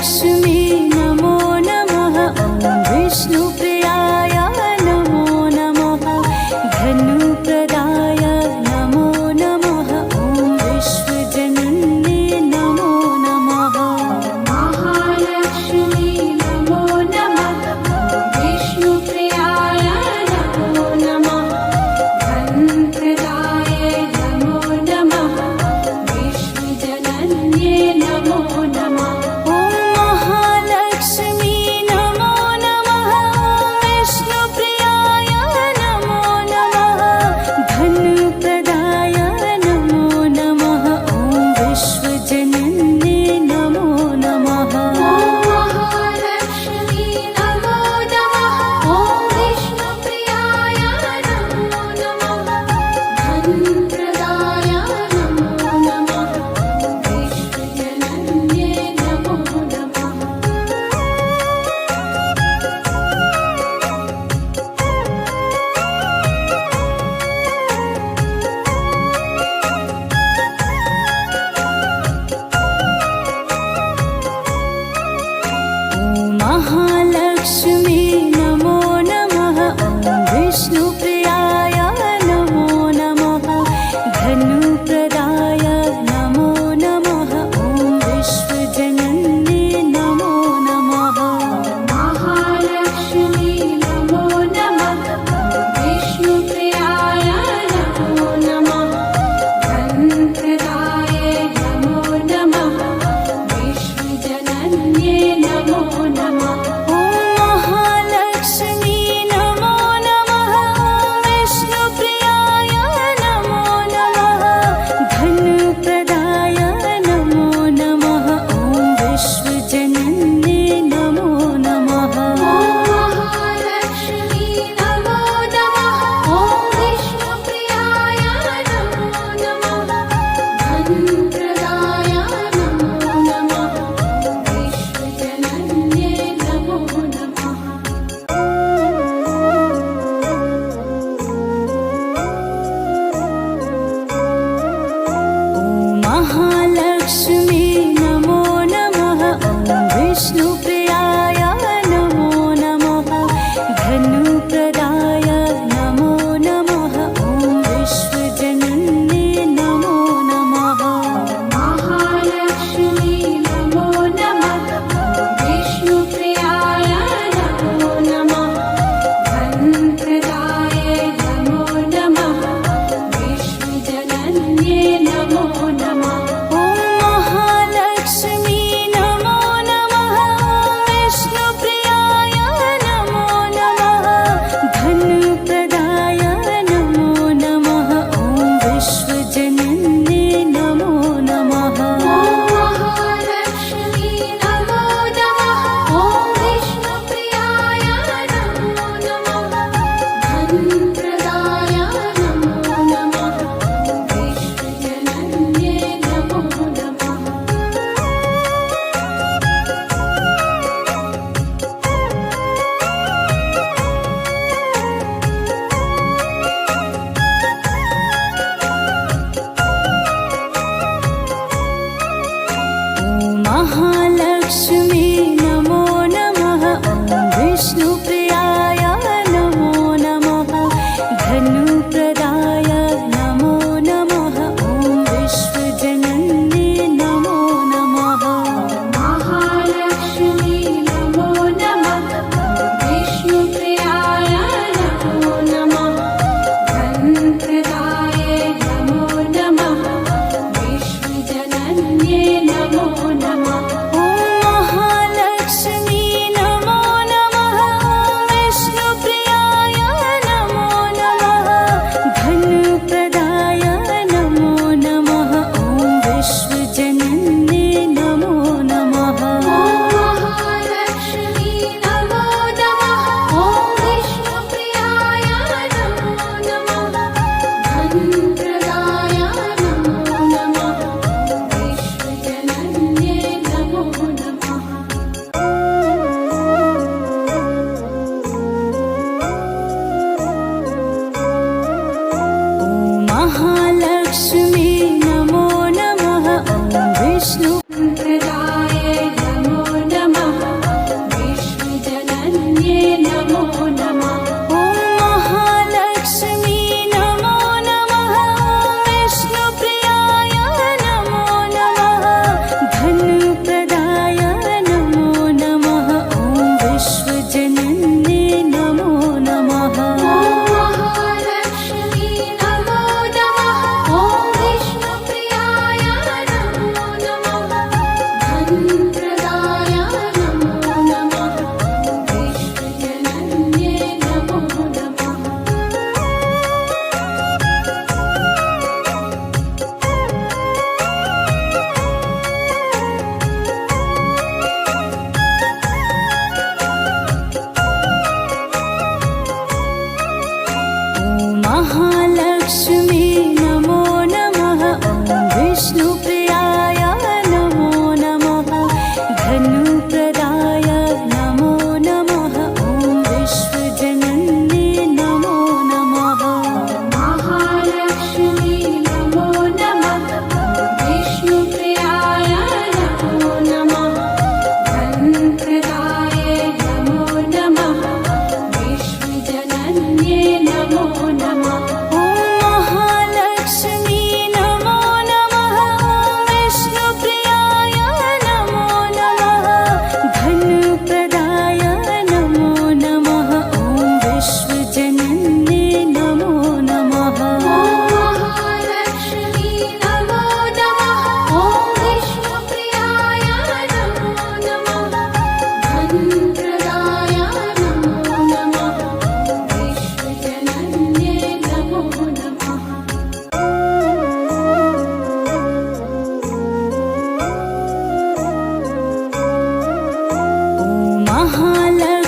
महालक्ष्मी नमो नमः। ॐ विष्णुप्रियाय नमो नमः। धनुप्रदाय नमो नमः। ॐ विश्वजनन्ये नमो नमः। महालक्ष्मी नमो नमः। विष्णुप्रियाय नमो नमः। धनप्रदाय नमो नमः। विश्वजनन्ये नमो नमः। ॐ महालक्ष्मी नमो नमः। विष्णुप्रियाय नमो नमः। धनप्रदाय नमो नमः। ॐ विश्वजनन्ये नमो नमः। महालक्ष्मी नमो नमः। ॐ विष्णुप्रियाय नमो नमः। धनप्रदाय नमो नमः। विश्वजनन्ये नमो नमः। ॐ महालक्ष्मी नमो नमः। ॐ विष्णुप्रियाय नमो नमः। धनुप्रदाय नमो नमः। ॐ विश्वजनन्ये नमो नमः। महालक्ष्मी नमो नमः। विष्णुप्रियाय नमो नमः। धनप्रदाय नमो नमः। विश्वजनन्ये नमो नमः। ॐ महालक्ष्मी नमो नमः। विष्णुप्रियाय नमो नमः। धनप्रदाय नमो नमः। ॐ विश्वजनन्ये नमो नमः। महालक्ष्मी नमो नमः। ॐ विष्णुप्रियाय नमो नमः। धनप्रदाय नमो नमः। विश्वजनन्ये नमो नमः। ॐ महालक्ष्मी नमो नमः। ॐ विष्णुप्रियाय नमो नमः। धनुप्रदाय नमो नमः। ॐ विश्वजनन्ये नमो नमः। महालक्ष्मी नमो नमः। विष्णुप्रियाय नमो नमः। धनप्रदाय नमो नमः। विश्वजनन्ये नमो नमः। ॐ महालक्ष्मी नमो नमः। विष्णुप्रियाय नमो नमः। धनप्रदाय नमो नमः। ॐ विश्वजनन्ये नमो नमः। महालक्ष्मी नमो नमः। ॐ विष्णुप्रियाय नमो नमः। धनप्रदाय नमो नमः। विश्वजनन्ये नमो नमः। ॐ महालक्ष्मी नमो नमः। ॐ विष्णुप्रियाय नमो नमः। धनुप्रदाय नमो नमः। ॐ विश्वजनन्ये नमो नमः। महालक्ष्मी नमो नमः। विष्णुप्रियाय नमो नमः। धनप्रदाय नमो नमः। विश्वजनन्ये नमो नमः। ॐ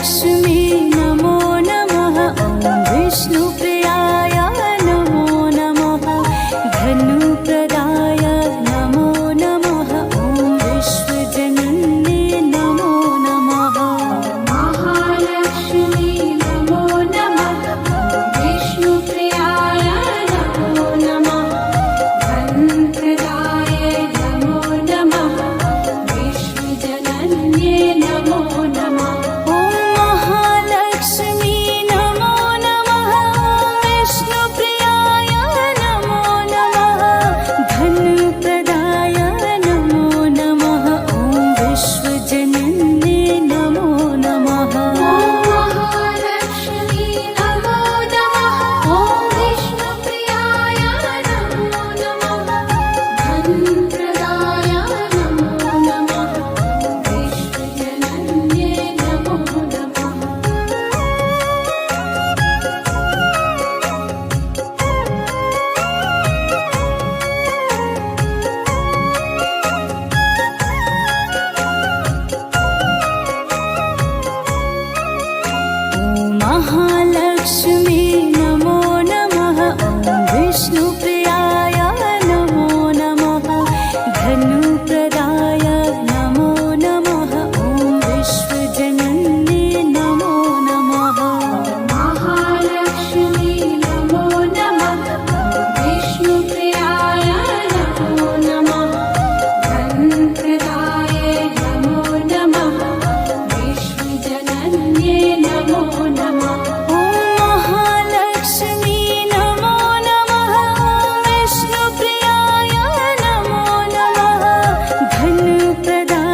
महालक्ष्मी